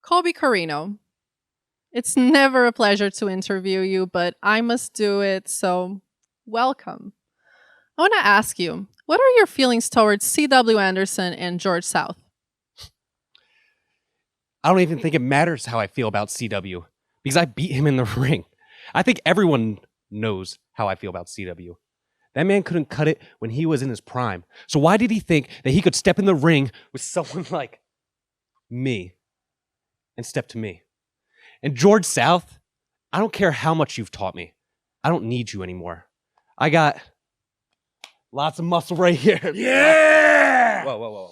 Colby Corino. It's never a pleasure to interview you, but I must do it, so welcome. I want to ask you, what are your feelings towards C.W. Anderson and George South? I don't even think it matters how I feel about CW because I beat him in the ring. I think everyone knows how I feel about CW. That man couldn't cut it when he was in his prime. So why did he think that he could step in the ring with someone like me and step to me? And George South, I don't care how much you've taught me. I don't need you anymore. I got lots of muscle right here. Yeah! Whoa.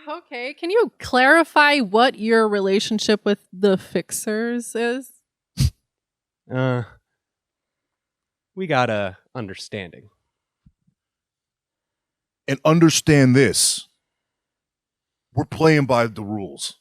Okay, can you clarify what your relationship with the Fixers is? We got a understanding. And understand this. We're playing by the rules.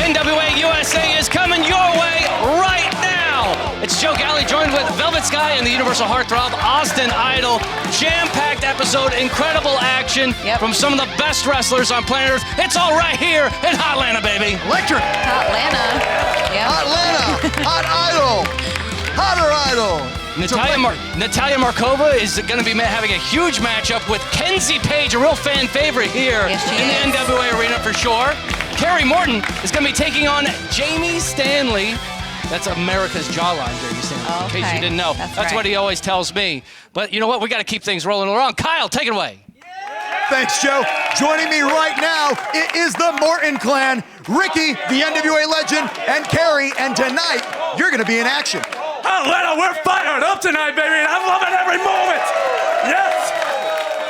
NWA USA is coming your way right now. It's Joe Galley joined with Velvet Sky and the Universal Heartthrob, Austin Idol. Jam-packed episode, incredible action from some of the best wrestlers on planet Earth. It's all right here in Hotlanta, baby. Electric. Hotlanta. Yeah. Hotlanta. Hot Idol. Hotter Idol. Natalia Markova is going to be having a huge matchup with Kenzie Paige, a real fan favorite here Yes, she in the is. NWA arena for sure. Kerry Morton is going to be taking on Jamie Stanley. That's America's jawline, Jamie Stanley, in case Okay. you didn't know. That's what right. he always tells me. But you know what? We got to keep things rolling along. Kyle, take it away. Thanks, Joe. Joining me right now, it is the Morton clan. Ricky, the NWA legend, and Kerry. And tonight, you're going to be in action. Atlanta, we're fired up tonight, baby, and I'm loving every moment. Yes.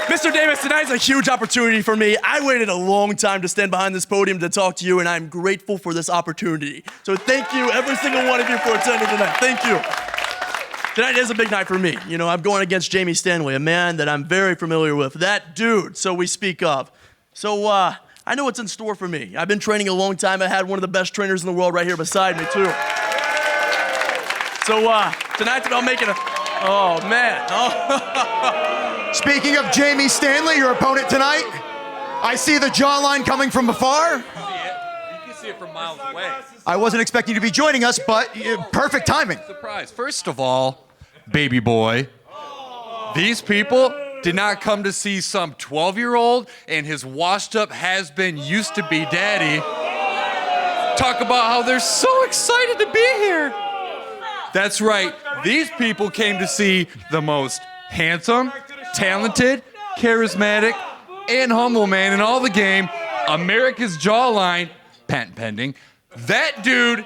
Mr. Davis, tonight's a huge opportunity for me. I waited a long time to stand behind this podium to talk to you, and I'm grateful for this opportunity. So thank you, every single one of you, for attending tonight. Thank you. Tonight is a big night for me. You know, I'm going against Jamie Stanley, a man that I'm very familiar with. That dude, so we speak of. So, I know what's in store for me. I've been training a long time. I had one of the best trainers in the world right here beside me, too. So, tonight's about making a... Oh, man. Oh. Speaking of Jamie Stanley, your opponent tonight, I see the jawline coming from afar. You can see it from miles away. I wasn't expecting you to be joining us, but perfect timing. Surprise. First of all, baby boy, these people did not come to see some 12-year-old and his washed-up has-been used-to-be daddy talk about how they're so excited to be here. That's right. These people came to see the most handsome, talented, charismatic, and humble man in all the game, America's jawline, patent pending, that dude,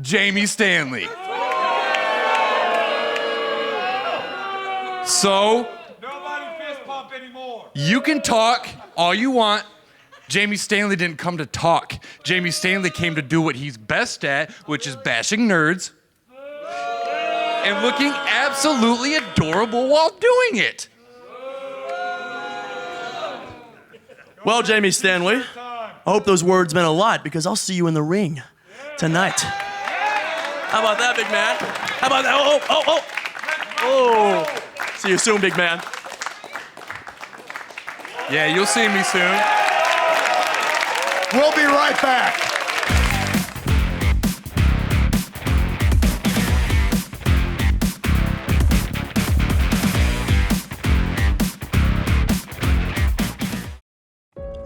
Jamie Stanley. So, you can talk all you want. Jamie Stanley didn't come to talk. Jamie Stanley came to do what he's best at, which is bashing nerds and looking absolutely adorable while doing it. Well, Jamie Stanley, I hope those words meant a lot because I'll see you in the ring tonight. How about that, big man? How about that? Oh. See you soon, big man. Yeah, you'll see me soon. We'll be right back.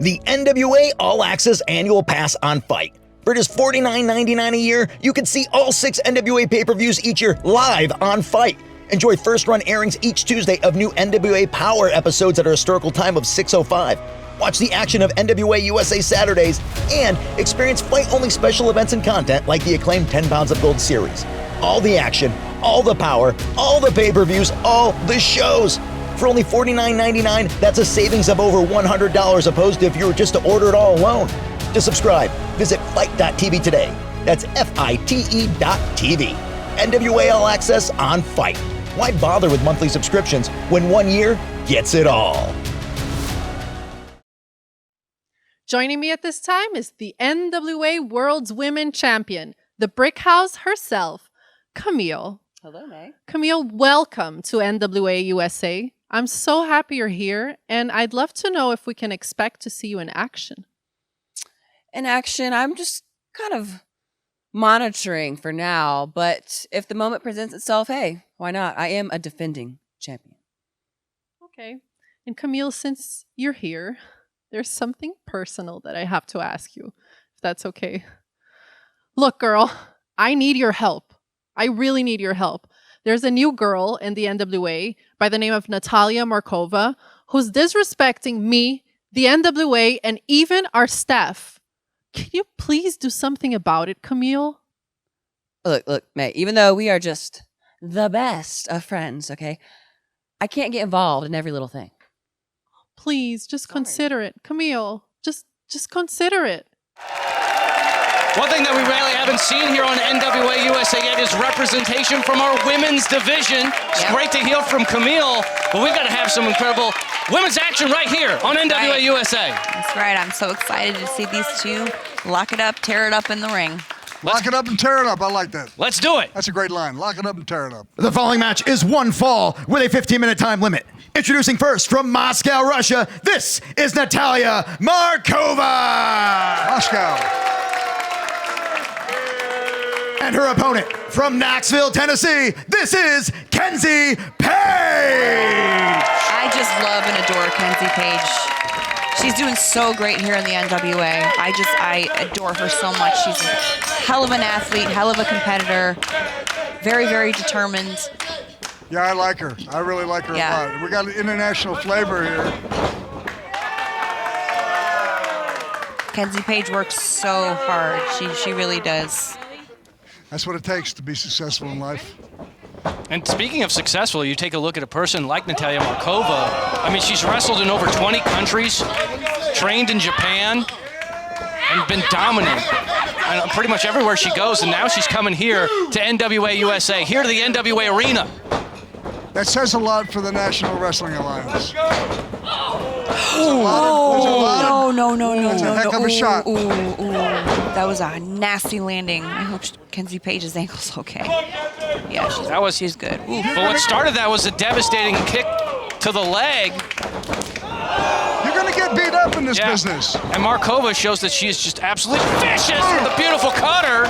the NWA All Access Annual Pass on Fight. For just $49.99 a year, you can see all 6 NWA pay-per-views each year live on Fight. Enjoy first-run airings each Tuesday of new NWA Powerrr episodes at a historical time of 6:05. Watch the action of NWA USA Saturdays and experience fight-only special events and content like the acclaimed 10 Pounds of Gold series. All the action, all the power, all the pay-per-views, all the shows. For only $49.99, that's a savings of over $100 opposed to if you were just to order it all alone. To subscribe, visit fight.tv today. That's FITE.tv. NWA All Access on Fight. Why bother with monthly subscriptions when 1 year gets it all? Joining me at this time is the NWA World's Women Champion, the Brick House herself, Camille. Hello, May. Camille, welcome to NWA USA. I'm so happy you're here, and I'd love to know if we can expect to see you in action. In action, I'm just kind of monitoring for now, but if the moment presents itself, hey, why not? I am a defending champion. Okay. And Camille, since you're here, there's something personal that I have to ask you, if that's okay. Look, girl, I need your help. I really need your help. There's a new girl in the NWA by the name of Natalia Markova who's disrespecting me, the NWA, and even our staff. Can you please do something about it, Camille? Look, May, even though we are just the best of friends, okay, I can't get involved in every little thing. Please, just consider it. Camille, just consider it. One thing that we really haven't seen here on NWA USA yet is representation from our women's division. It's great to hear from Camille, but we've got to have some incredible women's action right here on NWA USA. That's right. I'm so excited to see these two lock it up, tear it up in the ring. Lock it up and tear it up. I like that. Let's do it. That's a great line. Lock it up and tear it up. The following match is one fall with a 15-minute time limit. Introducing first from Moscow, Russia, this is Natalia Markova. Moscow. And her opponent from Knoxville, Tennessee, this is Kenzie Paige. I just love and adore Kenzie Paige. She's doing so great here in the NWA. I adore her so much. She's a hell of an athlete, hell of a competitor, very, very determined. Yeah, I like her. I really like her a lot. We got an international flavor here. Kenzie Paige works so hard. She really does. That's what it takes to be successful in life. And speaking of successful, you take a look at a person like Natalia Markova. I mean, she's wrestled in over 20 countries, trained in Japan, and been dominant and pretty much everywhere she goes. And now she's coming here to NWA USA, here to the NWA Arena. That says a lot for the National Wrestling Alliance. No. That's a heck of a shot. That was a nasty landing. I hope Kenzie Paige's ankle's okay. Yeah, she's good. Ooh. But what started that was a devastating kick to the leg. You're going to get beat up in this business. And Markova shows that she is just absolutely vicious with a beautiful cutter.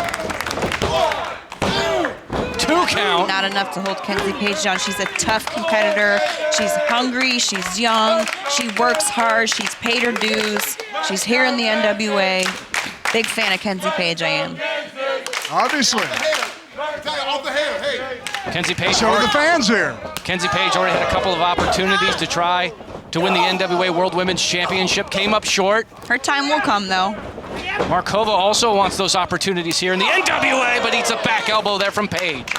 2 count. Not enough to hold Kenzie Paige down. She's a tough competitor. She's hungry. She's young. She works hard. She's paid her dues. She's here in the NWA. Big fan of Kenzie Paige, I am. Obviously. Kenzie Paige. So are the fans here. Kenzie Paige already had a couple of opportunities to try to win the NWA World Women's Championship. Came up short. Her time will come, though. Markova also wants those opportunities here in the NWA, but eats a back elbow there from Paige.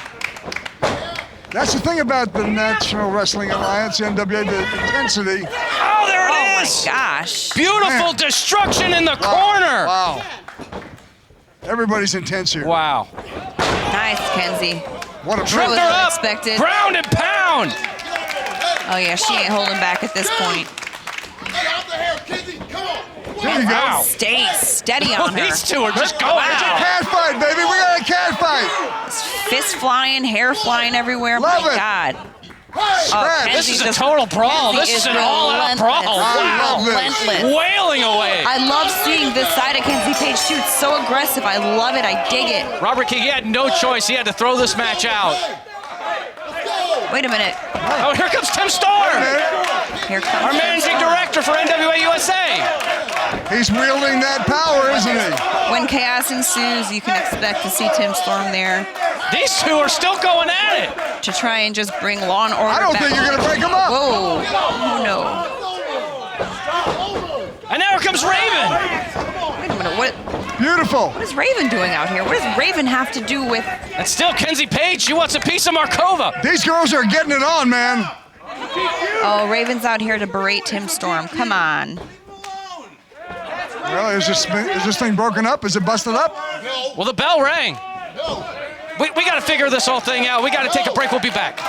That's the thing about the National Wrestling Alliance, NWA, the intensity. Oh, there it is! Oh, my gosh. Beautiful destruction in the corner. Wow. Everybody's intense here. Wow. Nice, Kenzie. What a Tripped her up. Unexpected. Ground and pound. Oh, yeah, she ain't holding back at this point. There you go. Stay steady on her. These two are just going. It's a cat fight, baby. We got a cat fight. Fist flying, hair flying everywhere. Love My it. God. This is a total brawl. Kenzie This is an relentless. all-out brawl. Wow. Relentless. Wailing away. I love seeing this side of Kenzie Paige too. It's so aggressive. I love it. I dig it. Robert King, he had no choice. He had to throw this match out. Wait a minute. Oh, here comes Tim Starr, Here comes our managing director for NWA USA. He's wielding that power, isn't he? When chaos ensues, you can expect to see Tim Storm there. These two are still going at it. To try and just bring law and order I don't back. think you're going to break him up. Whoa. Oh, no. And now here comes Raven. Wait a minute. What Beautiful. is Raven doing out here? What does Raven have to do with... And still Kenzie Paige. She wants a piece of Markova. These girls are getting it on, man. Oh, Raven's out here to berate Tim Storm. Come on. Well, is this thing broken up? Is it busted up? Well, the bell rang. We got to figure this whole thing out. We got to take a break. We'll be back.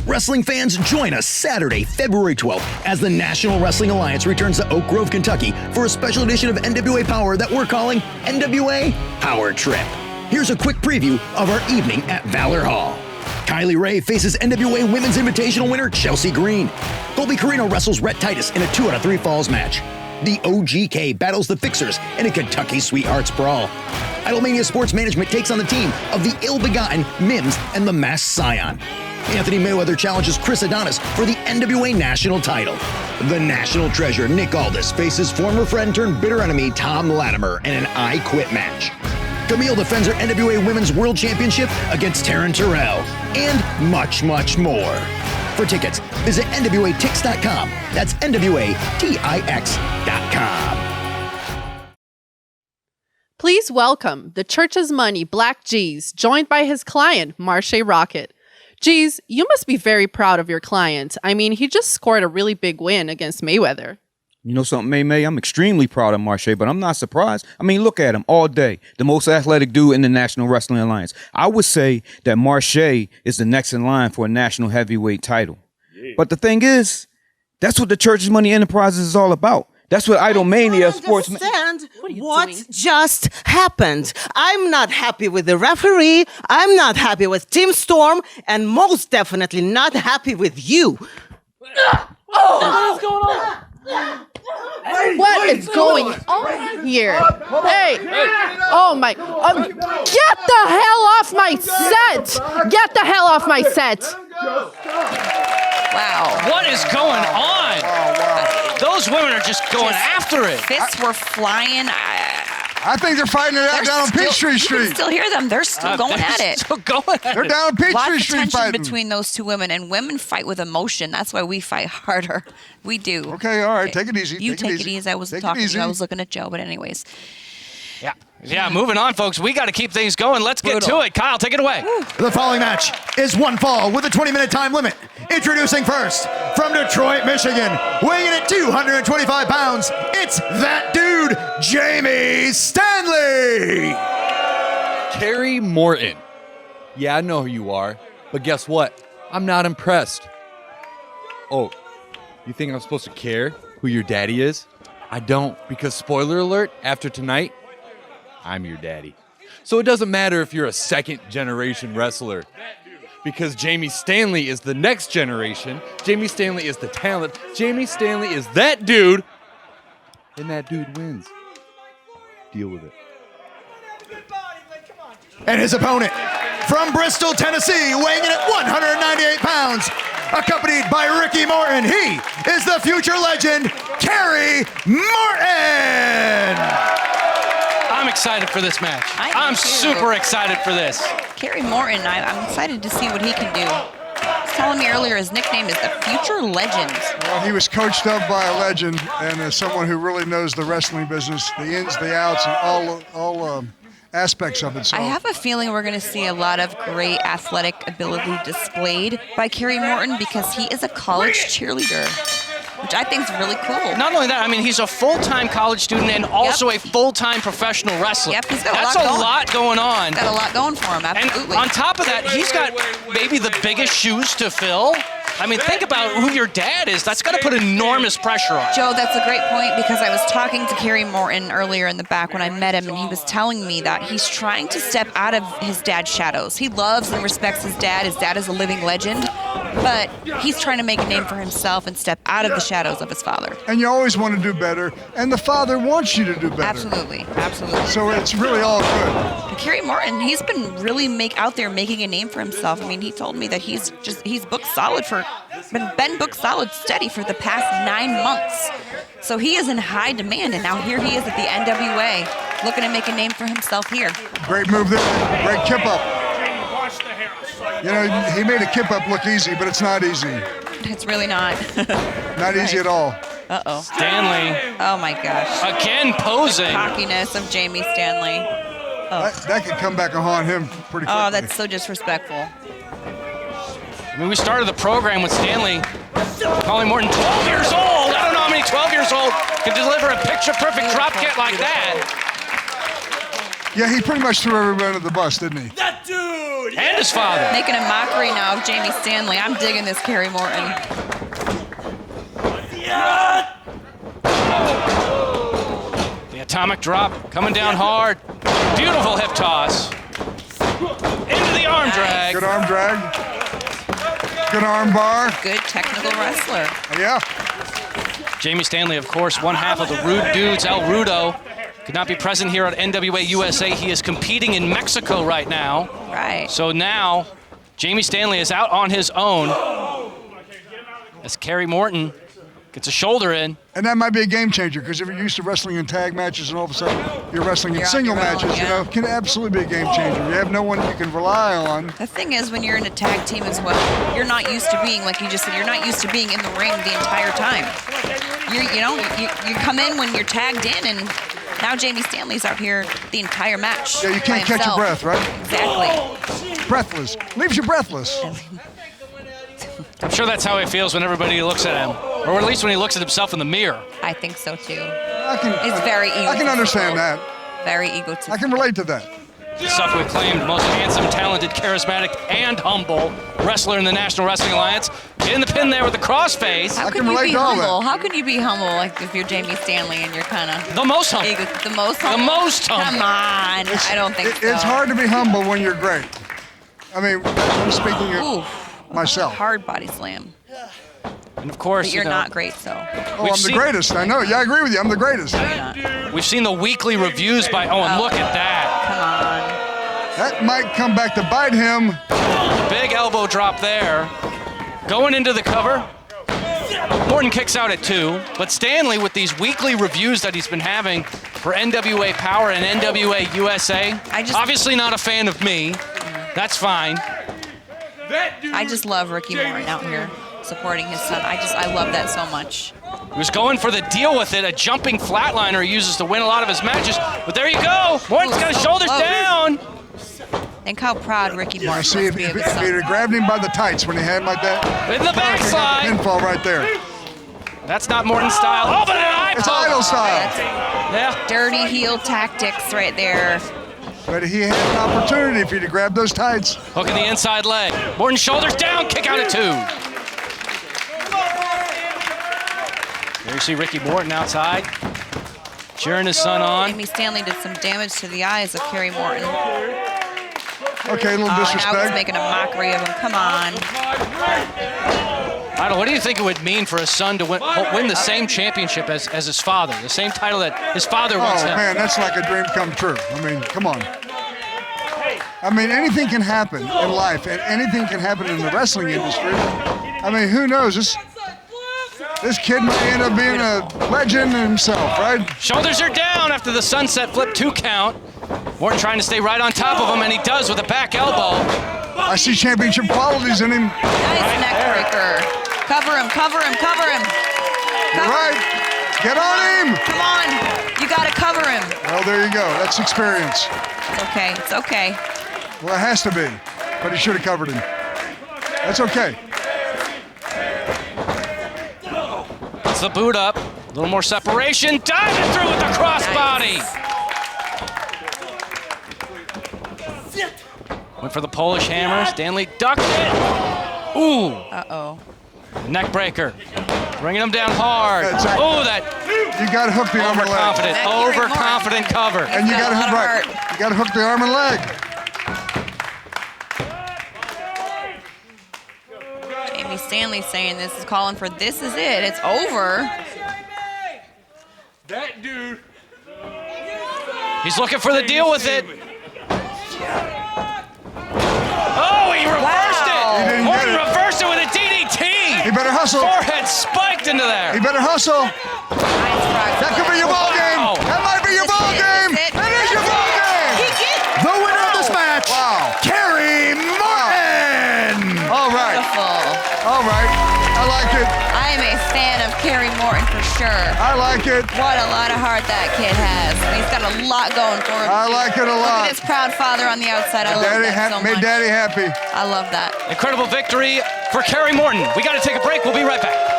Wrestling fans, join us Saturday, February 12th, as the National Wrestling Alliance returns to Oak Grove, Kentucky for a special edition of NWA Powerrr that we're calling NWA Power Trip. Here's a quick preview of our evening at Valor Hall. Kylie Ray faces NWA Women's Invitational winner Chelsea Green. Colby Corino wrestles Rhett Titus in a 2 out of 3 falls match. The OGK battles the Fixers in a Kentucky Sweethearts brawl. Idolmania Sports Management takes on the team of the Ill-Begotten Mims and the Masked Scion. Anthony Mayweather challenges Chris Adonis for the NWA National title. The National Treasure, Nick Aldis, faces former friend turned bitter enemy Tom Latimer in an I Quit match. Camille defends her NWA Women's World Championship against Taryn Terrell. And much, much more. For tickets, visit NWATix.com. That's NWATix.com. Please welcome the Church's Money Black G's, joined by his client, Marshe Rocket. Geez, you must be very proud of your client. I mean, he just scored a really big win against Mayweather. You know something, May? I'm extremely proud of Marshe, but I'm not surprised. I mean, look at him all day. The most athletic dude in the National Wrestling Alliance. I would say that Marshe is the next in line for a national heavyweight title. Yeah. But the thing is, that's what the Church's Money Enterprises is all about. That's what Idolmania Sports Management. What just happened? I'm not happy with the referee. I'm not happy with Tim Storm, and most definitely not happy with you. What's going on? What is going on here? Hey! Oh my! Get the hell off my set! Get the hell off my set! Wow. What is going on? Those women are just going after it. Fists were flying. I think they're fighting it out down on Peachtree Street. You can still hear them. They're still going at it. Still going at They're down on Peachtree Street tension fighting. between those two women, and women fight with emotion. That's why we fight harder. We do. Okay, all right, take it easy. You take it easy. I wasn't talking to you. I was looking at Joe, but anyways. Yeah, moving on, folks. We got to keep things going. Let's get to it. Kyle, take it away. The following match is one fall with a 20-minute time limit. Introducing first, from Detroit, Michigan, weighing in at 225 pounds, it's that dude, Jamie Stanley. Kerry Morton. Yeah, I know who you are, but guess what? I'm not impressed. Oh, you think I'm supposed to care who your daddy is? I don't, because spoiler alert, after tonight, I'm your daddy. So it doesn't matter if you're a second-generation wrestler, because Jamie Stanley is the next generation. Jamie Stanley is the talent. Jamie Stanley is that dude, and that dude wins. Deal with it. And his opponent, from Bristol, Tennessee, weighing in at 198 pounds, accompanied by Ricky Morton, he is the future legend, Kerry Morton. I'm excited for this match. I'm super excited for this. Kerry Morton, I'm excited to see what he can do. He was telling me earlier his nickname is the Future Legend. Well, he was coached up by a legend, and as someone who really knows the wrestling business, the ins, the outs, and all aspects of it. So I have a feeling we're going to see a lot of great athletic ability displayed by Kerry Morton because he is a college cheerleader, which I think is really cool. Not only that, I mean, he's a full-time college student and also a full-time professional wrestler. Yep, he's got That's a a lot going on. Got a lot going for him, absolutely. And on top of that, he's got maybe the biggest shoes to fill. I mean, think about who your dad is. That's got to put enormous pressure on. Joe, that's a great point because I was talking to Kerry Morton earlier in the back when I met him, and he was telling me that he's trying to step out of his dad's shadows. He loves and respects his dad. His dad is a living legend, but he's trying to make a name for himself and step out of the shadows of his father. And you always want to do better, and the father wants you to do better. Absolutely, absolutely. So it's really all good. But Kerry Morton, he's been really out there making a name for himself. I mean, he told me that he's booked solid been booked solid steady for the past 9 months. So he is in high demand, and now here he is at the NWA, looking to make a name for himself here. Great move there, great kip up. You know, he made a kip up look easy, but it's not easy. It's really not. Not easy at all. Uh-oh. Stanley. Oh, my gosh. Again posing. The cockiness of Jamie Stanley. Oh, That could come back and haunt him pretty quickly. oh, that's so disrespectful. I mean, we started the program with Stanley calling Morton 12 years old. I don't know how many 12 years old can deliver a picture-perfect drop kick like that. Yeah, he pretty much threw everybody under the bus, didn't he? That dude! And his father. Making a mockery now of Jamie Stanley. I'm digging this, Kerry Morton. The atomic drop coming down hard. Beautiful hip toss. Into the arm drag. Good arm drag. Good arm bar. Good technical wrestler. Yeah. Jamie Stanley, of course, one half of the Rude Dudes, El Rudo. Could not be present here at NWA USA. He is competing in Mexico right now. Right. So now, Jamie Stanley is out on his own as Kerry Morton gets a shoulder in. And that might be a game changer, because if you're used to wrestling in tag matches and all of a sudden you're wrestling in single matches, you know, it can absolutely be a game changer. You have no one you can rely on. The thing is, when you're in a tag team as well, you're not used to being, like you just said, you're not used to being in the ring the entire time. You come in when you're tagged in, and now Jamie Stanley's out here the entire match. Yeah, you can't catch your breath, right? Exactly. Breathless. Leaves you breathless. I'm sure that's how he feels when everybody looks at him, or at least when he looks at himself in the mirror. I think so too. It's very egotistical. I can understand that. Very egotistical. I can relate to that. Self-acclaimed, most handsome, talented, charismatic, and humble wrestler in the National Wrestling Alliance. Getting the pin there with the crossface. How can you be humble? How can you be humble, like if you're Jamie Stanley and you're kind of the most humble? The most humble. The most humble. Come on, I don't think so. It's hard to be humble when you're great. I mean, I'm speaking of myself. Hard body slam. And of course, but you're not great, so. Oh, I'm the greatest. I know. Yeah, I agree with you. I'm the greatest. We've seen the weekly reviews by Owen. Look at that. Come on. That might come back to bite him. Big elbow drop there. Going into the cover. Morton kicks out at 2, but Stanley, with these weekly reviews that he's been having for NWA Powerrr and NWA USA, obviously not a fan of me. That's fine. I just love Ricky Morton out here supporting his son. I love that so much. He was going for the deal with it, a jumping flatliner he uses to win a lot of his matches. But there you go. Morton's got his shoulders down. Think how proud Ricky Morton See, if must be he'd of his son. have grabbed him by the tights when he had him like that. In the backslide. Pinfall right there. That's not Morton style. Oh, but an eye It's poke. Idol style. Yeah. Dirty heel tactics right there. But he had an opportunity if he'd have grabbed those tights. Hooking the inside leg. Morton's shoulders down, kick out at 2. There you see Ricky Morton outside, cheering his son on. Jamie Stanley did some damage to the eyes of Kerry Morton. Okay, a little Now he's disrespect. making a mockery of him. Come on. Idol, what do you think it would mean for a son to win the same championship as his father, the same title that his father wants him? Man, that's like a dream come true. I mean, come on. I mean, anything can happen in life, and anything can happen in the wrestling industry. I mean, who knows? This kid might end up being a legend himself, right? Shoulders are down after the sunset flip 2 count. Morton trying to stay right on top of him, and he does with a back elbow. I see championship qualities in him. Nice neck breaker. Cover him, cover him, cover him. You're right. Get on him. Come on. You got to cover him. Well, there you go. That's experience. It's okay. It's okay. Well, it has to be. But he should have covered him. That's okay. It's the boot up. A little more separation. Diving through with the crossbody. Went for the Polish hammer. Stanley ducked it. Ooh. Uh-oh. Neck breaker. Bringing him down hard. Oh, that. You got to hook the arm and leg. Overconfident cover. And you got to hook right. You got to hook the arm and leg. Jamie Stanley saying this is calling for this is it. It's over. That dude. He's looking for the deal with it. Oh, he reversed it. Morton reversed it with a DDT. He better hustle. Forehead spiked into there. He better hustle. That could be your ball game. That might be your ball game. That is your ball game. The winner of this match, Kerry Morton. All right. Beautiful. All right. I like it. I am a fan of Kerry Morton for sure. I like it. What a lot of heart that kid has. He's got a lot going for him. I like it a lot. Look at his proud father on the outside. I love that so much. Made Daddy happy. I love that. Incredible victory for Kerry Morton. We got to take a break. We'll be right back.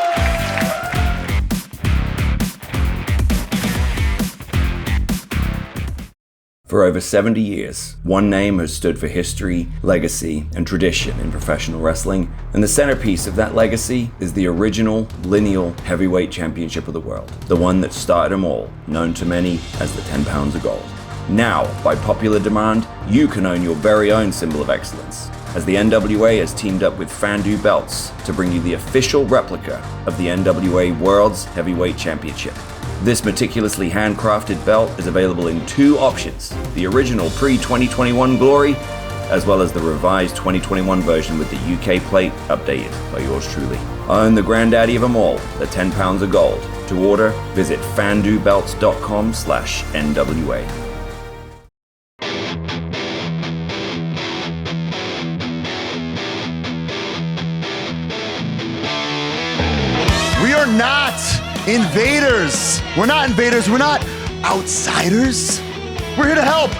For over 70 years, one name has stood for history, legacy, and tradition in professional wrestling, and the centerpiece of that legacy is the original lineal heavyweight championship of the world, the one that started them all, known to many as the 10 pounds of gold. Now, by popular demand, you can own your very own symbol of excellence, as the NWA has teamed up with Fandu Belts to bring you the official replica of the NWA World's Heavyweight Championship. This meticulously handcrafted belt is available in two options, the original pre-2021 Glory, as well as the revised 2021 version with the UK plate updated by yours truly. Own the granddaddy of them all, the 10 pounds of gold. To order, visit fandubelts.com/NWA. We are not invaders. We're not invaders. We're not outsiders. We're here to help.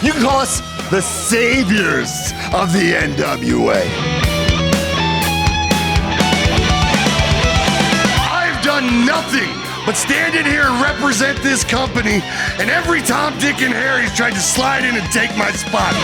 You can call us the saviors of the NWA. I've done nothing but stand in here and represent this company, and every Tom, Dick, and Harry's tried to slide in and take my spot.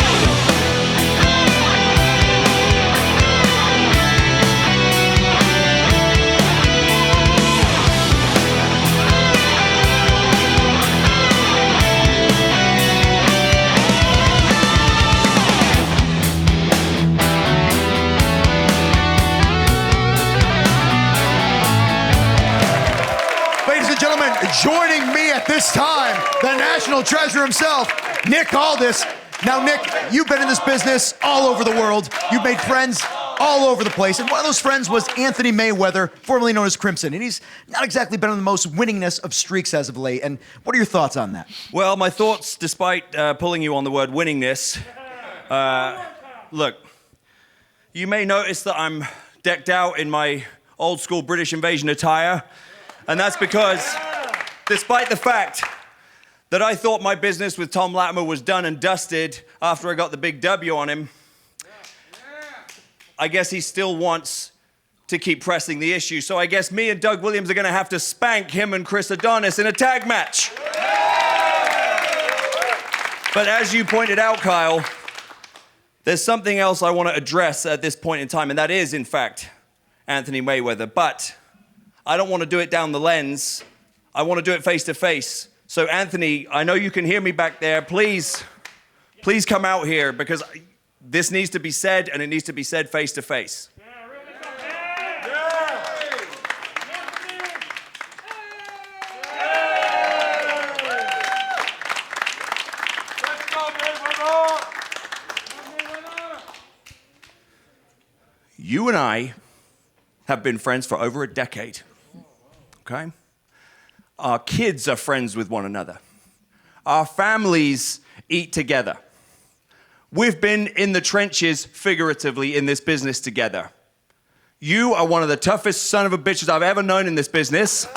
Joining me at this time, the national treasure himself, Nick Aldis. Now, Nick, you've been in this business all over the world. You've made friends all over the place. And one of those friends was Anthony Mayweather, formerly known as Crimson. And he's not exactly been on the most winningest of streaks as of late. And what are your thoughts on that? Well, my thoughts, despite pulling you on the word winningness, look, you may notice that I'm decked out in my old school British invasion attire. And that's because, despite the fact that I thought my business with Tom Latimer was done and dusted after I got the big W on him, I guess he still wants to keep pressing the issue. So I guess me and Doug Williams are going to have to spank him and Chris Adonis in a tag match. But as you pointed out, Kyle, there's something else I want to address at this point in time, and that is, in fact, Anthony Mayweather. But I don't want to do it down the lens. I want to do it face to face. So Anthony, I know you can hear me back there. Please come out here, because this needs to be said, and it needs to be said face to face. You and I have been friends for over a decade, okay? Our kids are friends with one another. Our families eat together. We've been in the trenches, figuratively, in this business together. You are one of the toughest son of a bitches I've ever known in this business.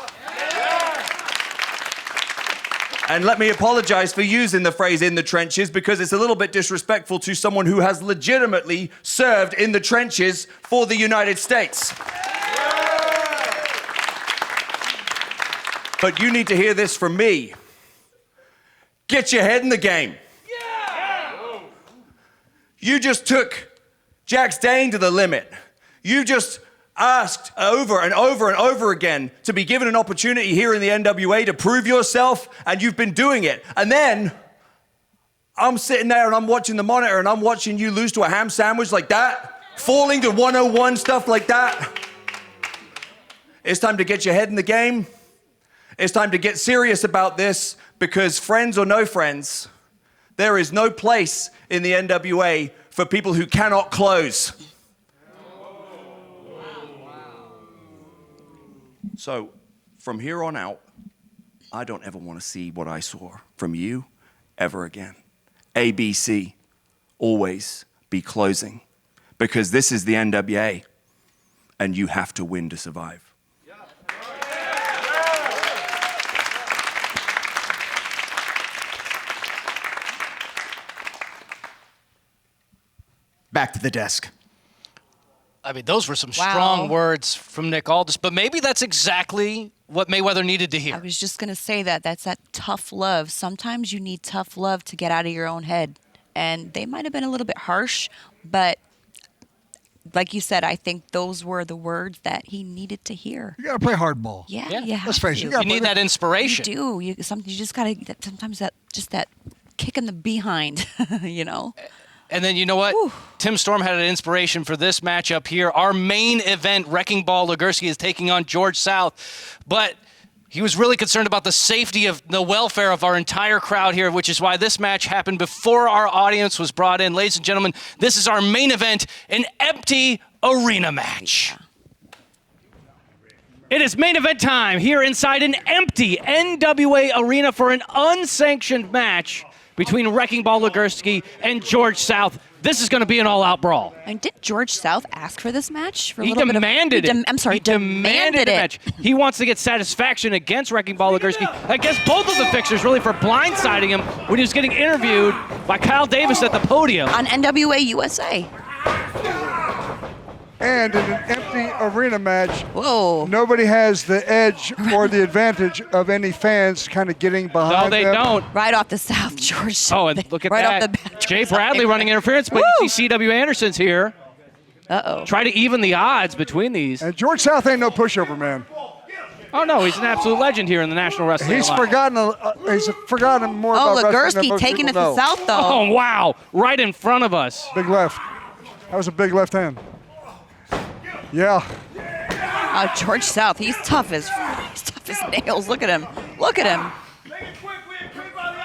And let me apologize for using the phrase "in the trenches," because it's a little bit disrespectful to someone who has legitimately served in the trenches for the United States. But you need to hear this from me. Get your head in the game. You just took Jax Dane to the limit. You just asked over and over and over again to be given an opportunity here in the NWA to prove yourself, and you've been doing it. And then I'm sitting there and I'm watching the monitor and I'm watching you lose to a ham sandwich like that. falling to 101, stuff like that. It's time to get your head in the game. It's time to get serious about this, because friends or no friends, there is no place in the NWA for people who cannot close. So, from here on out, I don't ever want to see what I saw from you ever again. ABC, always be closing, because this is the NWA, and you have to win to survive. Back to the desk. I mean, those were some strong words from Nick Aldis, but maybe that's exactly what Mayweather needed to hear. I was just going to say that. That's that tough love. Sometimes you need tough love to get out of your own head. And they might have been a little bit harsh, but like you said, I think those were the words that he needed to hear. You got to play hardball. Yeah, you have Let's face it. to. You need that inspiration. You do. You just got to, sometimes that kick in the behind, you know? And then you know what? Tim Storm had an inspiration for this matchup here. Our main event, Wrecking Ball Legursky is taking on George South. But he was really concerned about the safety of the welfare of our entire crowd here, which is why this match happened before our audience was brought in. Ladies and gentlemen, this is our main event, an empty arena match. It is main event time here inside an empty NWA arena for an unsanctioned match between Wrecking Ball Legursky and George South. This is going to be an all-out brawl. And did George South ask for this match? For a He little demanded bit of, it. I'm sorry, He demanded a match. He wants to get satisfaction against Wrecking Ball Legursky, against both of the fixers, really, for blindsiding him when he was getting interviewed by Kyle Davis at the podium. On NWA USA. And in an empty arena match, nobody has the edge or the advantage of any fans kind of getting behind them. No, they don't. Right off the South, George. Oh, and look at right that. Off the bat, Jay Bradley running interference, but you see C.W. Anderson's here. Uh-oh. Try to even the odds between these. And George South ain't no pushover, man. Oh, no, he's an absolute legend here in the National Wrestling He's Alliance. forgotten more about wrestling than Legursky most taking people it to know. South, though. Oh, wow. Right in front of us. Big left. That was a big left hand. Yeah. George South, he's tough as nails. Look at him. Look at him.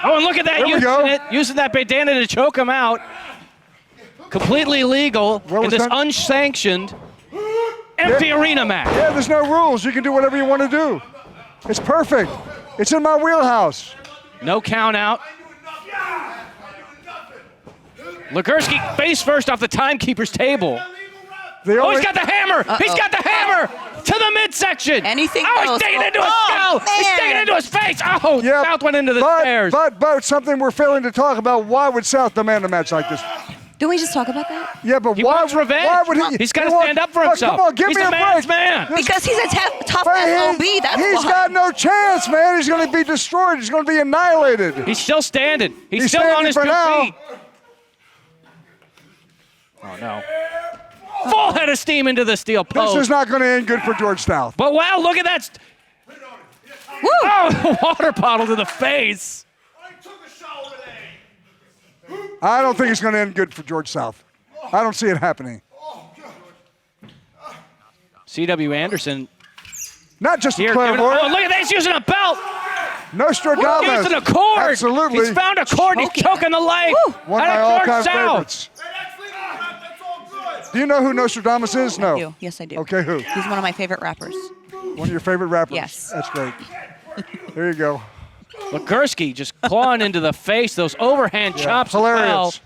Oh, and look at that, using that bandana to choke him out. Completely legal in this unsanctioned empty arena match. Yeah, there's no rules. You can do whatever you want to do. It's perfect. It's in my wheelhouse. No count out. Legursky face first off the timekeeper's table. Oh, he's got the hammer! He's got the hammer to the midsection! Anything Oh, goes. he's taking it into his skull! He's taking it into his face! Oh, Yeah, South went into the stairs. But something we're failing to talk about. Why would South demand a match like this? Didn't we just talk about that? Yeah, but He why wants revenge. Why would he? He's got to he stand up for himself. Come on, give He's me a a man's break. man. Because he's a tough But SOB, that's He's why. got no chance, man. He's going to be destroyed. He's going to be annihilated. He's still standing. He's still standing on his for two now. feet. Oh, no. Full head of steam into the steel post. This is not going to end good for George South. But wow, look at that. Woo! Oh, water bottle to the face. I don't think it's going to end good for George South. I don't see it happening. C.W. Anderson. Not just Here, a give it- claymore. oh, look at that. He's using a belt. Nostradamus. Using a cord. Absolutely. He's found a cord. He's choking the life One of out my of George all-time South. favorites. Do you know who Nostradamus is? No. I do. Yes, I do. Okay, who? He's one of my favorite rappers. One of your favorite rappers? Yes. That's great. There you go. Legursky just clawing into the face. Those overhand chops. Hilarious.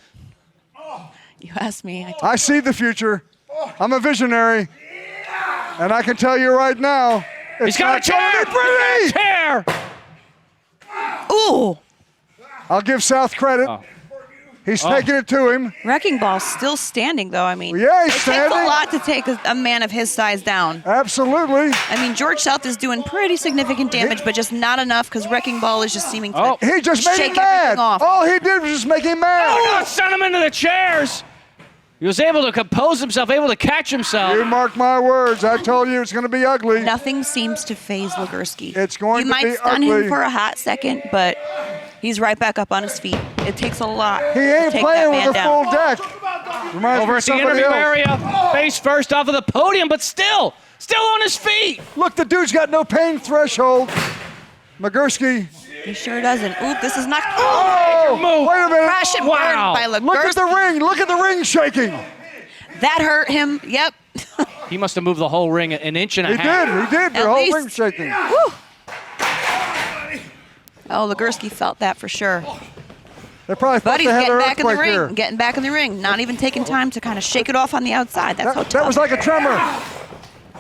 You asked me. I see the future. I'm a visionary. And I can tell you right now, He's got a chair. pretty. Chair. Ooh. I'll give South credit. He's taking it to him. Wrecking Ball's still standing, though. I mean, Yeah, he's it standing. takes a lot to take a man of his size down. Absolutely. I mean, George South is doing pretty significant damage, but just not enough because Wrecking Ball is just seeming to He just made shake him mad. everything off. All he did was just make him mad. Oh, sent him into the chairs. He was able to compose himself, able to catch himself. You mark my words. I told you it's going to be ugly. Nothing seems to faze Legursky. It's going you to might be stun ugly. him for a hot second, but he's right back up on his feet. It takes a lot He to ain't take playing that with man a full down. deck. Reminds Over me at of the somebody interview else. area, face first off of the podium, but still on his feet. Look, the dude's got no pain threshold. Legursky. He sure doesn't. Oop, this is not. Oh, wait a minute. Crash and Wow. burn by Legursky. Look at the ring. Look at the ring shaking. That hurt him. Yep. He must have moved the whole ring an inch and a He half. did. The At whole least. ring shaking. Woo. Oh, Legursky felt that for sure. They probably thought But he's they had getting an back in the earthquake ring. here. Getting back in the ring. Not even taking time to kind of shake it off on the outside. That's how tough. That was like a tremor.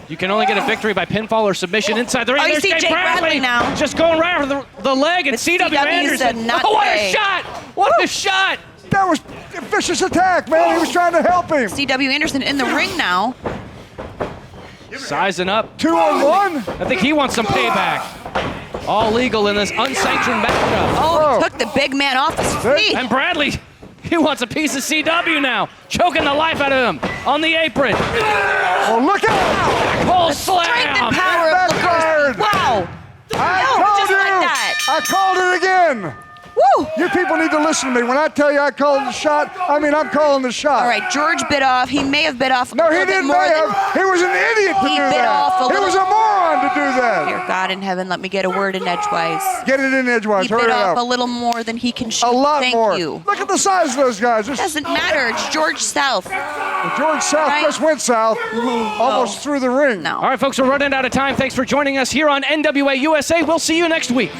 You can only get a victory by pinfall or submission inside the ring. Oh, you There's see Jake Jake Bradley now. Just going right over the leg, and But CW CW Anderson. said not Oh, what today. a shot! What a shot! That was a vicious attack, man. He was trying to help him. CW Anderson in the ring now. Sizing up. 2-on-1. I think he wants some payback. All legal in this unsanctioned matchup. Oh, he took the big man off his feet. And Bradley, he wants a piece of CW now. Choking the life out of him on the apron. Oh, look out! Whole The strength slam. and power of Backfired. Legursky. Wow. I No, told just you. like that. I called it again. Woo. You people need to listen to me. When I tell you I called the shot, I mean I'm calling the shot. All right, George bit off. He may have bit off a No, he little bit didn't more than... have. He was an idiot to He do bit that. off a He little- was a moron to do that. Dear God in heaven, let me get a word in edgewise. Get it in edgewise. He Hurry bit it off up. a little more than he can chew. A lot Thank more. you. Look at the size of those guys. Just, Doesn't matter. It's George South. George South Right. just went south, almost through the ring. No. All right, folks, we're running out of time. Thanks for joining us here on NWA USA. We'll see you next week.